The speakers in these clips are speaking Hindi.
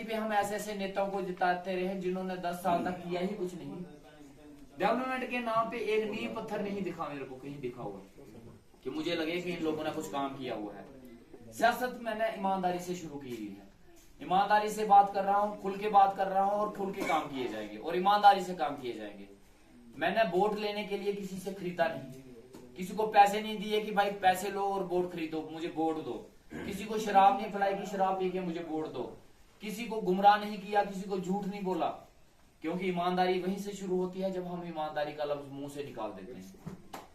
भी हम ऐसे ऐसे नेताओं को जिताते रहे जिन्होंने 10 साल तक किया ही कुछ नहीं। डेवलपमेंट के नाम पे एक नींव पत्थर नहीं दिखा मेरे को कहीं दिखा हुआ कि मुझे लगे कि इन लोगों ने कुछ काम किया हुआ है। सियासत मैंने ईमानदारी से शुरू की हुई है, ईमानदारी से बात कर रहा हूँ, खुल के बात कर रहा हूँ और खुल के काम किए जाएंगे और ईमानदारी से काम किए जाएंगे। मैंने वोट लेने के लिए किसी से खरीदा नहीं, किसी को पैसे नहीं दिए कि भाई पैसे लो और वोट खरीदो, मुझे वोट दो। किसी को शराब नहीं पिलाई कि शराब पी के मुझे वोट दो। किसी को गुमराह नहीं किया, किसी को झूठ नहीं बोला, क्योंकि ईमानदारी वहीं से शुरू होती है जब हम ईमानदारी का लफ्ज मुंह से निकाल देते हैं।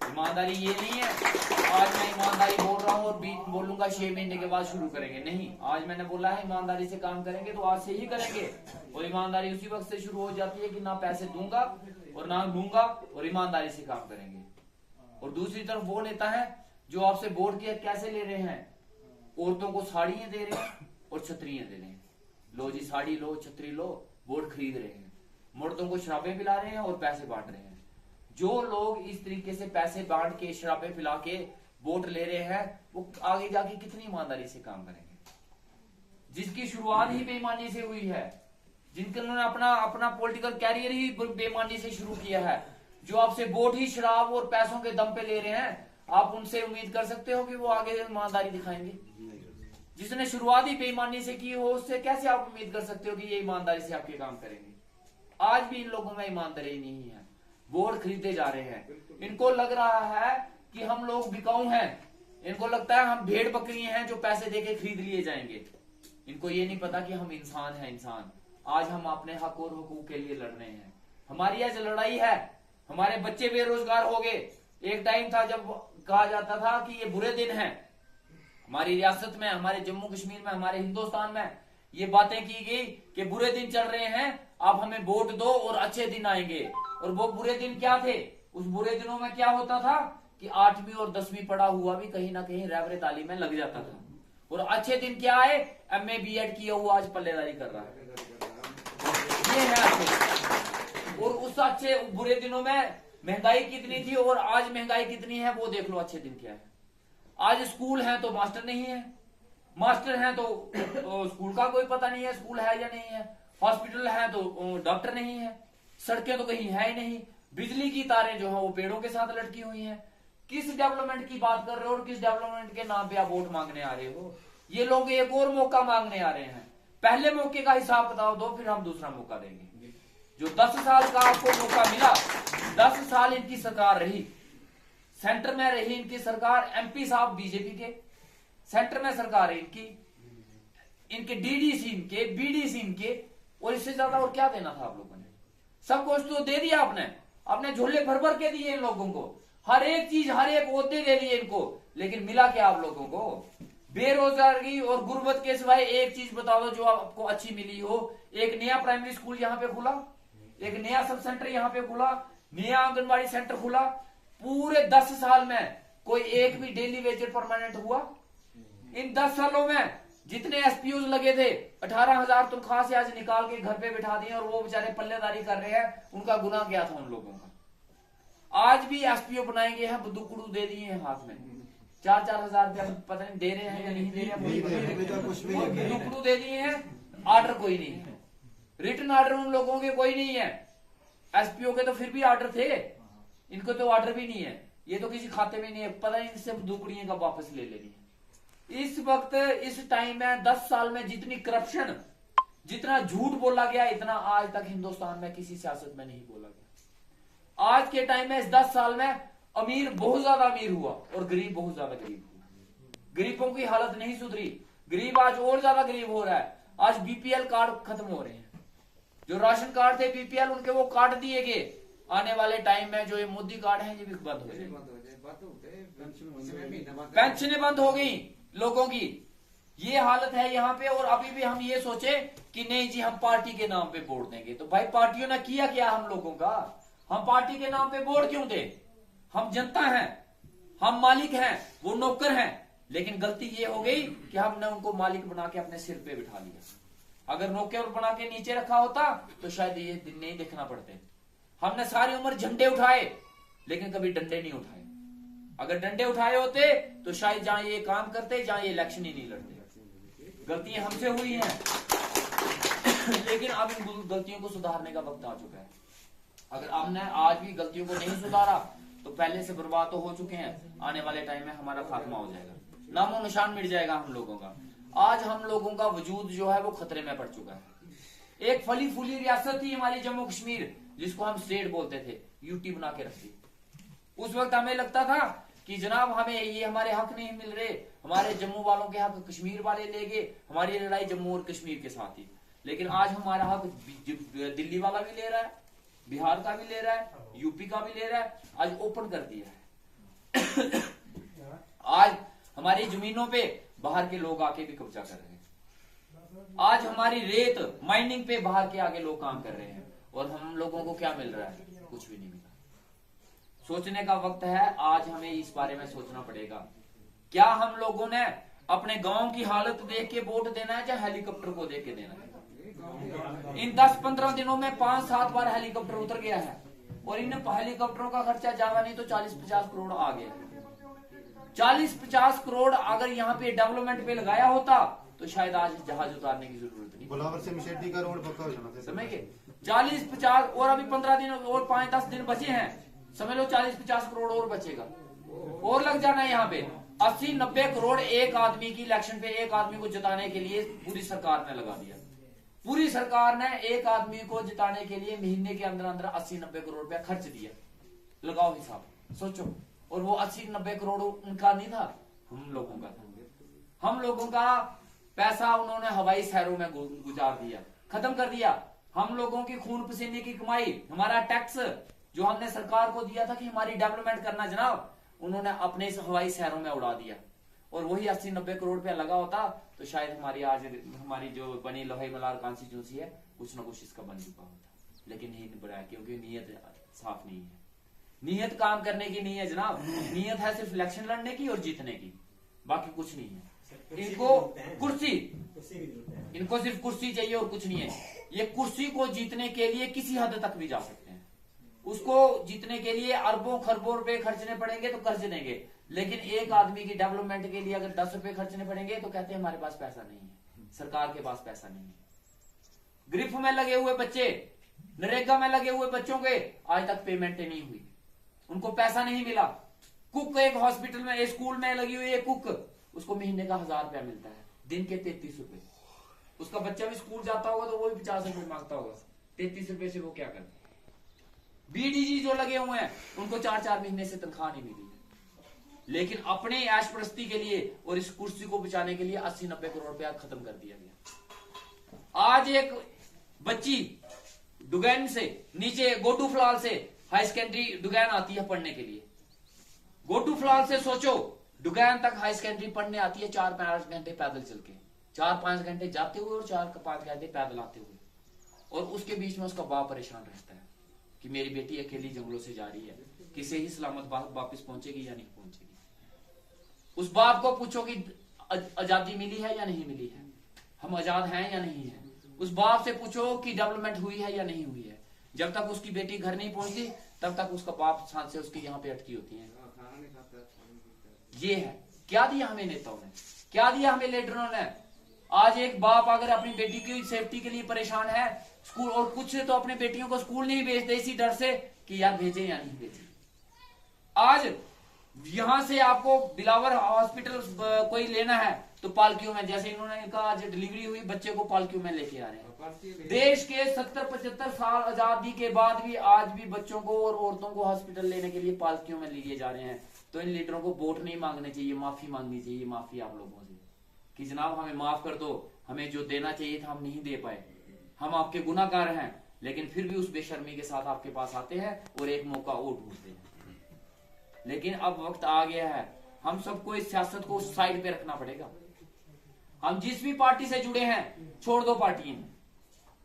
ईमानदारी ये नहीं है आज मैं ईमानदारी बोल रहा हूँ और बोलूंगा 6 महीने के बाद शुरू करेंगे, नहीं। आज मैंने बोला है ईमानदारी से काम करेंगे तो आज से ही करेंगे। और ईमानदारी उसी वक्त से शुरू हो जाती है कि ना पैसे दूंगा और ना लूंगा, और ईमानदारी से काम करेंगे। और दूसरी तरफ वो नेता है जो आपसे वोट किया कैसे ले रहे हैं, औरतों को साड़ियां दे रहे हैं और छतरियां दे रहे हैं। लो जी साड़ी लो, छतरी लो, वोट खरीद रहे हैं। मर्दों को शराबें पिला रहे हैं और पैसे बांट रहे हैं। जो लोग इस तरीके से पैसे बांट के शराबें पिला के वोट ले रहे हैं वो आगे जाके कितनी ईमानदारी से काम करेंगे। जिसकी शुरुआत ही बेईमानी से हुई है, जिन्होंने अपना पॉलिटिकल कैरियर ही बेईमानी से शुरू किया है, जो आपसे वोट ही शराब और पैसों के दम पे ले रहे हैं, आप उनसे उम्मीद कर सकते हो कि वो आगे ईमानदारी दिखाएंगे? जिसने शुरुआत ही बेईमानी से की हो उससे कैसे आप उम्मीद कर सकते हो कि ये ईमानदारी से आपके काम करेंगे? आज भी इन लोगों में ईमानदारी नहीं है, वोट खरीदे जा रहे हैं। इनको लग रहा है कि हम लोग बिकाऊ हैं, इनको लगता है हम भेड़ बकरी हैं जो पैसे देके खरीद लिए जाएंगे। इनको ये नहीं पता कि हम इंसान हैं, इंसान। आज हम अपने हक और हुकूक के लिए लड़ रहे हैं। हमारी आज लड़ाई है। हमारे बच्चे बेरोजगार हो गए। एक टाइम था जब कहा जाता था कि ये बुरे दिन हैं। हमारी रियासत में, हमारे जम्मू कश्मीर में, हमारे हिंदुस्तान में ये बातें की गई कि बुरे दिन चल रहे हैं, आप हमें वोट दो और अच्छे दिन आएंगे। और वो बुरे दिन क्या थे? उस बुरे दिनों में क्या होता था कि 8वीं और 10वीं पढ़ा हुआ भी कहीं ना कहीं रहबरे तालीम में लग जाता था। और अच्छे दिन क्या है? MA BEd किया हुआ आज पल्लेदारी कर रहा है, ये है अच्छे। और उस अच्छे बुरे दिनों में महंगाई कितनी थी और आज महंगाई कितनी है वो देख लो। अच्छे दिन क्या है? आज स्कूल है तो मास्टर नहीं है, मास्टर है तो स्कूल का कोई पता नहीं है स्कूल है या नहीं है, हॉस्पिटल है तो डॉक्टर नहीं है, सड़कें तो कहीं है ही नहीं, बिजली की तारें जो है वो पेड़ों के साथ लटकी हुई हैं। किस डेवलपमेंट की बात कर रहे हो और किस डेवलपमेंट के नाम पे आप वोट मांगने आ रहे हो? ये लोग एक और मौका मांगने आ रहे हैं। पहले मौके का हिसाब बताओ दो, फिर हम दूसरा मौका देंगे। जो 10 साल का आपको मौका मिला, 10 साल इनकी सरकार रही, सेंटर में रही इनकी सरकार। MP साहब बीजेपी के, सेंटर में सरकार है इनकी, इनके DDC इनके, BDC इनके, और इससे ज्यादा और क्या देना था आप लोगों ने? सब कुछ तो दे दिया आपने झोले भर भर के दिए इन लोगों को, हर एक चीज, हर एक ओहदे दे दिए इनको, लेकिन मिला क्या आप लोगों को? बेरोजगारी और गुर्बत के सिवाय एक चीज बताओ जो आपको अच्छी मिली हो। एक नया प्राइमरी स्कूल यहाँ पे खुला, एक नया सब सेंटर यहाँ पे खुला, नया आंगनबाड़ी सेंटर खुला। पूरे 10 साल में कोई एक भी डेली वेजेड परमानेंट हुआ? इन 10 सालों में जितने SPOs लगे थे 18,000 तनख्वाह से आज निकाल के घर पे बिठा दिए और वो बेचारे पल्लेदारी कर रहे हैं। उनका गुनाह क्या था उन लोगों का? आज भी SPO बनाएंगे हैं, बुद्दुकुड़ू दे दिए हैं हाथ में, 4-4 हजार रुपया पता नहीं दे रहे हैं या नहीं दे रहे हैं, बुद्दुकुड़ू दे दिए हैं। ऑर्डर कोई नहीं है, रिटर्न ऑर्डर उन लोगों के कोई नहीं है। SPO के तो फिर भी ऑर्डर थे, इनको तो ऑर्डर भी नहीं है। ये तो किसी खाते में नहीं है, पता नहीं इनसे बुद्दुकुड़ियां का वापस ले लेनी है। इस वक्त, इस टाइम में, 10 साल में जितनी करप्शन, जितना झूठ बोला गया, इतना आज तक हिंदुस्तान में किसी सियासत में नहीं बोला गया। आज के टाइम में, इस 10 साल में अमीर बहुत ज्यादा अमीर हुआ और गरीब बहुत ज्यादा गरीब हुआ। गरीबों की हालत नहीं सुधरी, गरीब आज और ज्यादा गरीब हो रहा है। आज BPL कार्ड खत्म हो रहे हैं, जो राशन कार्ड थे BPL उनके वो काट दिए गए। आने वाले टाइम में जो ये मोदी कार्ड है ये भी बंद हो जाए, पेंशनें बंद हो गई लोगों की। ये हालत है यहाँ पे। और अभी भी हम ये सोचे कि नहीं जी हम पार्टी के नाम पे वोट देंगे, तो भाई पार्टियों ने किया क्या हम लोगों का? हम पार्टी के नाम पे वोट क्यों दे? हम जनता हैं, हम मालिक हैं, वो नौकर हैं। लेकिन गलती ये हो गई कि हमने उनको मालिक बना के अपने सिर पे बिठा लिया। अगर नौकर बना के नीचे रखा होता तो शायद ये दिन नहीं देखना पड़ते। हमने सारी उम्र झंडे उठाए लेकिन कभी डंडे नहीं उठाए। अगर डंडे उठाए होते तो शायद जहां ये काम करते, जहां ये इलेक्शन ही नहीं लड़ते। गलतियां हमसे हुई हैं। लेकिन अब इन गलतियों को सुधारने का वक्त आ चुका है। अगर हमने आज भी गलतियों को नहीं सुधारा तो पहले से बर्बाद तो हो चुके हैं, आने वाले टाइम में हमारा खात्मा हो जाएगा, नामो निशान मिट जाएगा हम लोगों का। आज हम लोगों का वजूद जो है वो खतरे में पड़ चुका है। एक फली फूली रियासत थी हमारी जम्मू कश्मीर, जिसको हम स्टेट बोलते थे, यूटी बना के रखी। उस वक्त हमें लगता था कि जनाब हमें ये हमारे हक नहीं मिल रहे, हमारे जम्मू वालों के हक कश्मीर वाले ले गए, हमारी लड़ाई जम्मू और कश्मीर के साथ ही। लेकिन आज हमारा हक दिल्ली वाला भी ले रहा है, बिहार का भी ले रहा है, यूपी का भी ले रहा है, आज ओपन कर दिया है। आज हमारी जमीनों पे बाहर के लोग आके भी कब्जा कर रहे हैं। आज हमारी रेत माइनिंग पे बाहर के आगे लोग काम कर रहे हैं, और हम लोगों को क्या मिल रहा है? कुछ भी नहीं मिला। सोचने का वक्त है, आज हमें इस बारे में सोचना पड़ेगा। क्या हम लोगों ने अपने गांव की हालत देख के वोट देना है, या हेलीकॉप्टर को देख के देना है? इन 10-15 दिनों में 5-7 बार हेलीकॉप्टर उतर गया है, और इन हेलीकॉप्टरों का खर्चा ज्यादा नहीं तो 40-50 करोड़ आ गया। 40-50 करोड़ अगर यहाँ पे डेवलपमेंट पे लगाया होता तो शायद आज जहाज उतारने की जरूरत नहीं। बुलावर से मिशेटी का रोड पक्का हो जाना था। समझ गए? 40-50 और अभी 15 दिन और 5-10 दिन बचे हैं, समझ लो 40-50 करोड़ और बचेगा, और लग जाना है यहाँ पे। 80-90 करोड़ एक आदमी की इलेक्शन पे, एक आदमी को जिताने के लिए पूरी सरकार ने लगा दिया। पूरी सरकार ने एक आदमी को जिताने के लिए महीने के अंदर अंदर 80-90 करोड़ रुपया खर्च दिया। लगाओ हिसाब, सोचो। और वो 80-90 करोड़ उनका नहीं था, हम लोगों का था। हम लोगों का पैसा उन्होंने हवाई शहरों में गुजार दिया, खत्म कर दिया। हम लोगों की खून पसीने की कमाई, हमारा टैक्स जो हमने सरकार को दिया था कि हमारी डेवलपमेंट करना जनाब, उन्होंने अपने इस हवाई शहरों में उड़ा दिया। और वही 80-90 करोड़ रुपया लगा होता तो शायद हमारी जो बनी लोहे मलार कॉन्स्टिट्यूंसी है, कुछ ना कुछ इसका बन चुका होता। लेकिन नहीं बढ़ाया, क्योंकि नीयत साफ नहीं है। नीयत काम करने की नहीं है जनाब, नीयत है सिर्फ इलेक्शन लड़ने की और जीतने की, बाकी कुछ नहीं है। इनको इनको सिर्फ कुर्सी चाहिए और कुछ नहीं है। ये कुर्सी को जीतने के लिए किसी हद तक भी जा सकते हैं, उसको जीतने के लिए अरबों खरबों रुपए खर्चने पड़ेंगे तो खर्च देंगे। लेकिन एक आदमी की डेवलपमेंट के लिए अगर 10 रुपए खर्चने पड़ेंगे तो कहते हैं हमारे पास पैसा नहीं है, सरकार के पास पैसा नहीं है। ग्रिफ में लगे हुए बच्चे, नरेगा में लगे हुए बच्चों के आज तक पेमेंट नहीं हुई, उनको पैसा नहीं मिला। कुक एक हॉस्पिटल में, स्कूल में लगी हुई है कुक, उसको महीने का 1000 रुपया मिलता है, दिन के 33 रुपए। उसका बच्चा भी स्कूल जाता होगा तो वो भी 50 रुपए मांगता होगा, 33 रुपए से वो क्या करता है? बीडीजी जो लगे हुए हैं उनको 4-4 महीने से तनख्वाह नहीं मिली, लेकिन अपने ऐशप्रस्ती के लिए और इस कुर्सी को बचाने के लिए 80-90 करोड़ रुपया खत्म कर दिया गया। आज एक बच्ची डुगैन से नीचे गोटू फलाल से हाई सेकेंडरी डुगैन आती है पढ़ने के लिए। गोटू फलाल से सोचो डुगैन तक हाई सेकेंडरी पढ़ने आती है 4-5 घंटे पैदल चल के, 4-5 घंटे जाते हुए और 4-5 घंटे पैदल आते हुए। और उसके बीच में उसका बाप परेशान रहता है कि मेरी बेटी अकेली जंगलों से जा रही है, किसे ही सलामत वापस पहुंचेगी या नहीं पहुंचेगी। उस बाप को पूछो कि आजादी मिली है या नहीं मिली है, हम आजाद हैं या नहीं है। उस बाप से पूछो कि डेवलपमेंट हुई है या नहीं हुई है। जब तक उसकी बेटी घर नहीं पहुंचती तब तक उसका बाप सांस से उसकी यहाँ पे अटकी होती है। ये है क्या दिया हमें नेताओं ने, क्या दिया हमें लीडरों ने। आज एक बाप अगर अपनी बेटी की सेफ्टी के लिए परेशान है, स्कूल और कुछ तो अपने बेटियों को स्कूल नहीं भेजते इसी डर से कि यार भेजें या नहीं भेजें। आज यहां से आपको बिलावर हॉस्पिटल कोई लेना है तो पालकियों में, जैसे इन्होंने कहा आज डिलीवरी हुई, बच्चे को पालकियों में लेके आ रहे हैं। देश के 70-75 साल आजादी के बाद भी आज भी बच्चों को और औरतों को हॉस्पिटल लेने के लिए पालकियों में लिए जा रहे हैं। तो इन लीडरों को वोट नहीं मांगने चाहिए, माफी मांगनी चाहिए, माफी आप लोगों से कि जनाब हमें माफ कर दो, हमें जो देना चाहिए था हम नहीं दे पाए, हम आपके गुनाहगार हैं। लेकिन फिर भी उस बेशर्मी के साथ आपके पास आते हैं और एक मौका और ढूंढते हैं। लेकिन अब वक्त आ गया है, हम सबको इस सियासत को साइड पे रखना पड़ेगा। हम जिस भी पार्टी से जुड़े हैं छोड़ दो पार्टियां,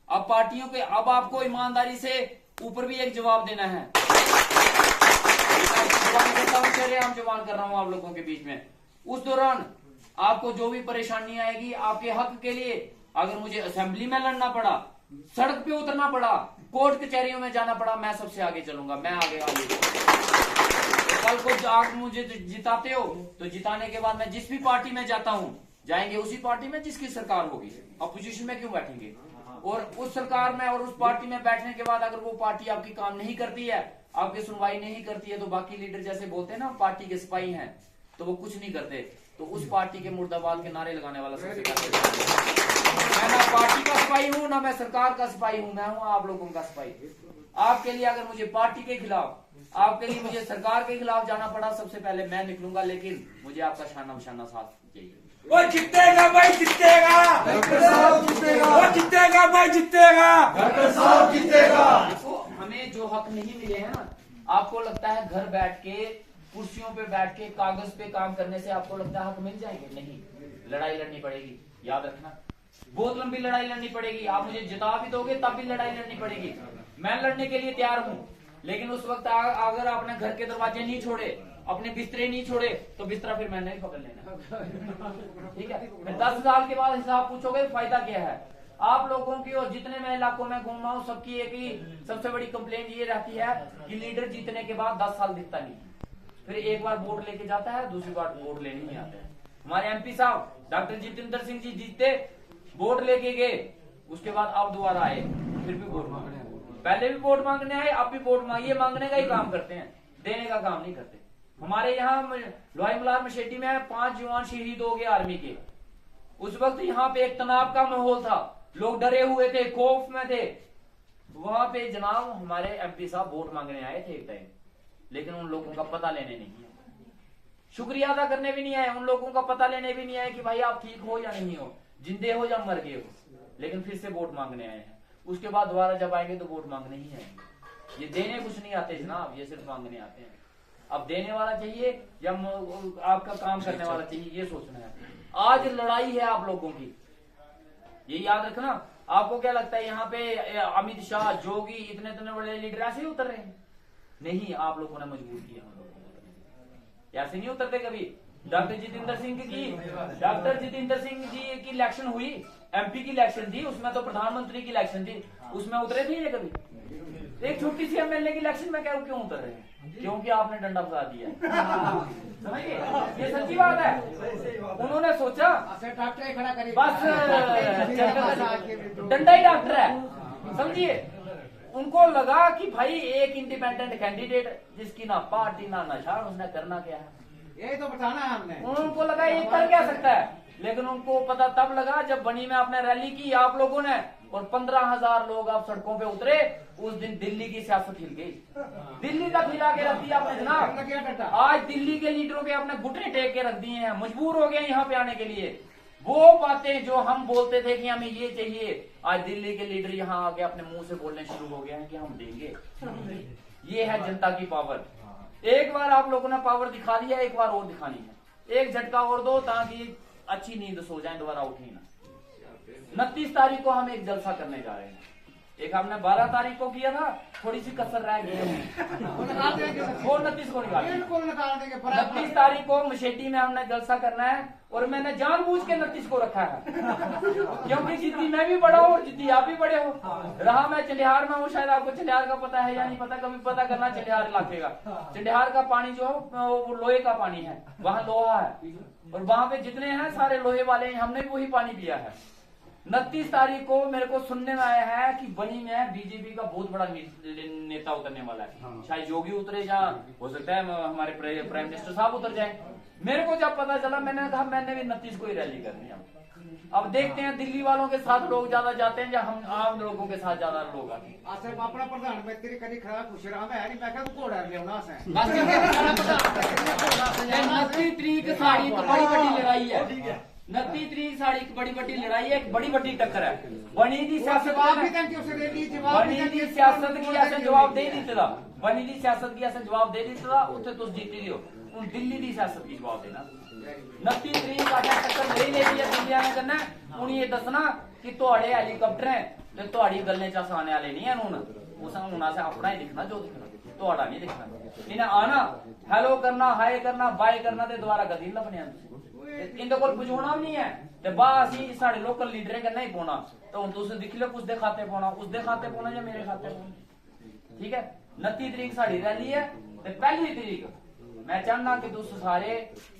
अब पार्टियों के अब आपको ईमानदारी से ऊपर भी एक जवाब देना है। हम जवान कर रहा हूं आप लोगों के बीच में। उस दौरान आपको जो भी परेशानी आएगी आपके हक के लिए, अगर मुझे असेंबली में लड़ना पड़ा, सड़क पे उतरना पड़ा, कोर्ट कचहरियों में जाना पड़ा, मैं सबसे आगे चलूंगा, मैं आगे कल को आप मुझे जिताते हो तो जिताने के बाद मैं जिस भी पार्टी में जाता हूं, जाएंगे उसी पार्टी में जिसकी सरकार होगी। अपोजिशन में क्यों बैठेंगे? और उस सरकार में और उस पार्टी में बैठने के बाद अगर वो पार्टी आपकी काम नहीं करती है, आपकी सुनवाई नहीं करती है, तो बाकी लीडर जैसे बोलते हैं ना पार्टी के सिपाही हैं, तो वो कुछ नहीं करते। तो उस पार्टी के मुर्दाबाद के नारे लगाने वाला सबसे मैं ना पार्टी का सिपाही हूं, ना मैं सरकार का सिपाही हूं, मैं हूं आप लोगों का सिपाही। आपके लिए अगर मुझे पार्टी के खिलाफ, आपके लिए मुझे सरकार के खिलाफ जाना पड़ा, सबसे पहले मैं निकलूंगा, लेकिन मुझे आपका शाना बशाना साथ चाहिए। वो जीतेगा भाई, जीतेगा वो जीतेगा भाई, जीतेगा साहब जीतेगा। देखो हमें जो हक नहीं मिले हैं ना, आपको लगता है घर बैठ के कुर्सियों पे बैठ के कागज पे काम करने से आपको लगता है हक मिल जाएंगे? नहीं, लड़ाई लड़नी पड़ेगी, याद रखना। बहुत लंबी लड़ाई लड़नी पड़ेगी। आप मुझे जिता भी दोगे तब भी लड़ाई लड़नी पड़ेगी। मैं लड़ने के लिए तैयार हूं, लेकिन उस वक्त अगर आपने घर के दरवाजे नहीं छोड़े, अपने बिस्तरे नहीं छोड़े, तो बिस्तरा फिर मैंने ही पकड़ लेना। ठीक है, फिर 10 साल के बाद हिसाब पूछोगे फायदा क्या है। आप लोगों की और जितने मैं इलाकों में घूमा हूं, सबकी एक ही सबसे बड़ी कंप्लेंट ये रहती है कि लीडर जीतने के बाद 10 साल दिखता नहीं, फिर एक बार वोट लेके जाता है, दूसरी बार वोट लेने नहीं आता है। हमारे एमपी साहब डॉक्टर जितेंद्र सिंह जी जीते, वोट लेके गए, उसके बाद अब दोबारा आए, फिर भी वोट मांगने, पहले भी वोट मांगने आए, अब भी वोट मांगिए, मांगने का ही काम करते हैं, देने का काम नहीं करते। हमारे यहाँ लोहाई मलार मशेटी में 5 जवान शहीद हो गए आर्मी के। उस वक्त यहाँ पे एक तनाव का माहौल था, लोग डरे हुए थे, खौफ में थे। वहां पे जनाब हमारे एमपी साहब वोट मांगने आए थे एक टाइम, लेकिन उन लोगों का पता लेने नहीं आए, शुक्रिया अदा करने भी नहीं आए, उन लोगों का पता लेने भी नहीं आए कि भाई आप ठीक हो या नहीं हो, जिंदे हो या मर गए हो, लेकिन फिर से वोट मांगने आए हैं। उसके बाद दोबारा जब आएंगे तो वोट मांगने ही आएंगे। ये देने कुछ नहीं आते जनाब, ये सिर्फ मांगने आते हैं। अब देने वाला चाहिए या आपका काम करने वाला चाहिए, ये सोचना है। आज लड़ाई है आप लोगों की, ये याद रखना। आपको क्या लगता है यहाँ पे अमित शाह, जोगी, इतने इतने बड़े लीडर ऐसे ही उतर रहे हैं? नहीं, आप लोगों ने मजबूर किया हम लोगों को, ऐसे नहीं उतरते कभी। डॉक्टर जितेंद्र सिंह जी की इलेक्शन हुई, एमपी की इलेक्शन थी, उसमें तो प्रधानमंत्री की इलेक्शन थी, उसमें उतरे थे ये कभी? एक छोटी सी एमएलए की इलेक्शन में क्यों उतर रहे हैं? क्योंकि आपने डंडा फंसा दिया। समझिए, ये सच्ची बात है। उन्होंने सोचा बस डंडा ही डॉक्टर है, समझिए। उनको लगा कि भाई एक इंडिपेंडेंट कैंडिडेट जिसकी ना पार्टी ना नशा, उसने करना क्या है, यही तो बताना है हमने। उनको लगा ये कर क्या सकता है, लेकिन उनको पता तब लगा जब बनी में आपने रैली की आप लोगों ने, और 15,000 लोग आप सड़कों पे उतरे। उस दिन दिल्ली की सियासत हिल गई, दिल्ली तक हिला के रख दिया आपने जनाब। आज दिल्ली के लीडरों के आपने घुटने टेक के रख दिए हैं, मजबूर हो गए यहाँ पे आने के लिए। वो बातें जो हम बोलते थे कि हमें ये चाहिए, आज दिल्ली के लीडर यहाँ आके अपने मुंह से बोलने शुरू हो गए हैं कि हम देंगे। ये है जनता की पावर। एक बार आप लोगों ने पावर दिखा दिया, एक बार और दिखानी है, एक झटका और दो ताकि अच्छी नींद सो जाए, दोबारा उठे ना। 29 तारीख को हम एक जलसा करने जा रहे हैं। एक हमने 12 तारीख को किया था, थोड़ी सी कसर रह गई है, वो 29 को निकाल देंगे। 29 तारीख को मशेटी में हमने जलसा करना है, और मैंने जानबूझ के 29 को रखा है क्योंकि जितनी मैं भी बड़ा हूँ और जितनी आप भी बड़े हो। रहा मैं चंडिहार में हूँ, शायद आपको चंडिहार का पता है या नहीं पता, कभी पता करना चंडिहार इलाके का। चंडिहार का पानी जो है वो लोहे का पानी है, वहाँ लोहा है, और वहाँ पे जितने हैं सारे लोहे वाले हैं, हमने भी वही पानी पिया है। 29 तारीख को मेरे को सुनने में आया है कि बनी में बीजेपी का बहुत बड़ा नेता उतरने वाला है, शायद योगी उतरे, या हो सकता है हमारे प्राइम मिनिस्टर साहब उतर जाए। मेरे को जब पता चला, मैंने कहा मैंने भी 29 को ही रैली करनी है। अब देखते हैं दिल्ली वालों के साथ लोग ज्यादा जाते हैं या हम आम लोगों के साथ ज्यादा लोग आते हैं। अपना प्रधानमंत्री कभी खरा खुश रहा मैं नहीं, मैं क्या घोड़ा लिया से 29 तरीक साड़ी तो बड़ी बड़ी लड़ाई है, 29 तरीक साड़ी की बड़ी बड़ी लड़ाई है, एक बड़ी बड़ी टक्कर है। बनी दी सियासत की ऐसे जवाब दे दी था, बनी दी सियासत की ऐसे जवाब दे दी था, उत्थे तुम जीती रहो, उन दिल्ली की सियासत की जवाब देना। 29 तरीक का टक्कर नहीं ले रही है दिल्ली आने करना, हूं ये दसना कि थोड़े हेलीकॉप्टर है तो थोड़ी गलने च आने वाले नहीं है, उन्होंने से अपना ही दिखना, जो दिखना थोड़ा नहीं दिखना। इन्हें आना, हेलो करना, हाय करना, बाय करना, ते दोबारा गदी लभने इनके कोल पुजोना भी नहीं है, ते बस ही साढ़े लोकल लीडर करना ही पौना। तो हम तुम दिख लो उसके खाते पौना, उसके खाते पौना या मेरे खाते पौना। ठीक है, 29 तरीक साड़ी रैली है, ते पहली तरीक मैं चाहना कि तुस सारे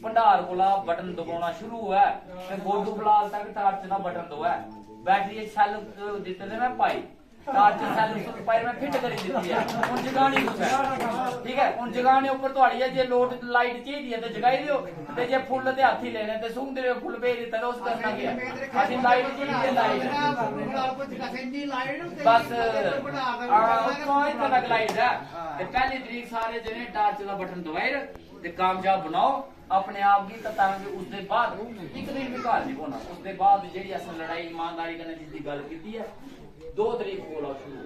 भंडार कोला बटन दबाना शुरू हुआ है, गोडू बलाल तक टार्च का बटन दो है, बैटरी सैल दिते थे मैं पाई टार्च सैल पाई मैं फिट करी दित्ती है हुन जगानी कुछ है ठीक है हुन जगाने ऊपर तुहाड़ी है जे लोड लाइट चाहिदी है ते जगाई दियो ते जे फुल ते हाथी लेने ते सूंघ दे फुल भेज दित्ता ते उस करना क्या असि लाइट चाहिदी है लाइट बस कोई तक लाइट है ते पहली तरीक सारे जने टार्च दा बटन दबाई ते कामयाब बनाओ अपने आप की ताकि उसके बाद एक दिन भी घर नहीं होना उसके बाद जी अस लड़ाई ईमानदारी कन्नै जिसकी गल की है 2 तरीक को शुरू